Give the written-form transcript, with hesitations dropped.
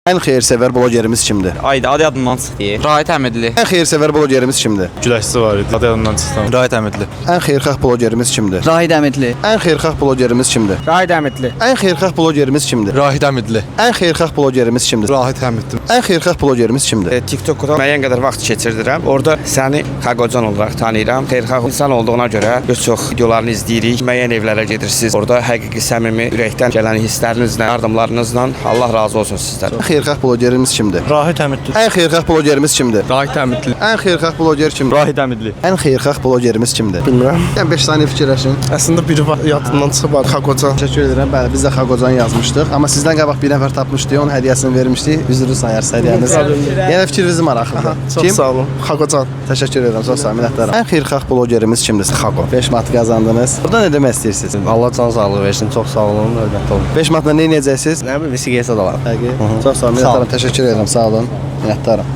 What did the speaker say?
En xeyirsever blogerimiz kimdir? Ayda adı adından çıxdı. Rahit Həmidli. En xeyirsever blogerimiz kimdir? Güləşçi var idi. Adı yanından çıxdım. Rahit Həmidli. En xeyirxah blogerimiz kimdir? Rahid Həmidli. En xeyirxah blogerimiz kimdir? Rahid Həmidli. En xeyirxah blogerimiz kimdir? Rahit Həmidli. En xeyirxah blogerimiz kimdir? Rahit Həmidli. En xeyirxah blogerimiz kimdir? TikTokda müəyyən qədər vaxt keçirdirəm. Orada səni Xaqocan olaraq tanıyıram. Xeyirxah insan olduğuna görə bir çox videolarını izləyirik. Müəyyən evlərə gedirsiniz. Orada həqiqi səmimi ürəkdən gələn hisslərinizlə, yardımlarınızla Allah razı olsun sizdən. En xeyirxah blogerimiz kimdir? Rahit Həmidli. En xeyirxah blogerimiz kimdir? Rahit Həmidli. En xeyirxah bloger kimdir? Rahit Həmidli. En xeyirxah blogerimiz kimdir? Bilmirəm. Yəni 5 saniyə fikirləşin. Əslində biri var, yadından çıxıb var. Xaqocan. Təşəkkür edirəm. Bəli, biz də Xaqocan yazmışdıq. Amma sizdən qabaq bir nəfər tapmışdı, onun hədiyyəsini vermişdik. Üzrü sayarız hədiyyəniz. Yəni fikriniz maraqlıdır. Çox sağ olun. Xaqocan. Təşəkkür edirəm. Çox sağ olun. Minnətdaram. En xeyirxah blogerimiz kimdir? Xaqo. 5 manat qazandınız. Burada nə demək istəyirsiniz? Allah can sağlığı versin. Çox sağ olun. Hörmətli olun. 5 manatla nə edəcəksiniz? Nə bilim, viski yesa da var. Həqiqi. Çox sağ olun. Minnətdaram. Təşəkkür edirəm. Sağ olun. Minnətdaram.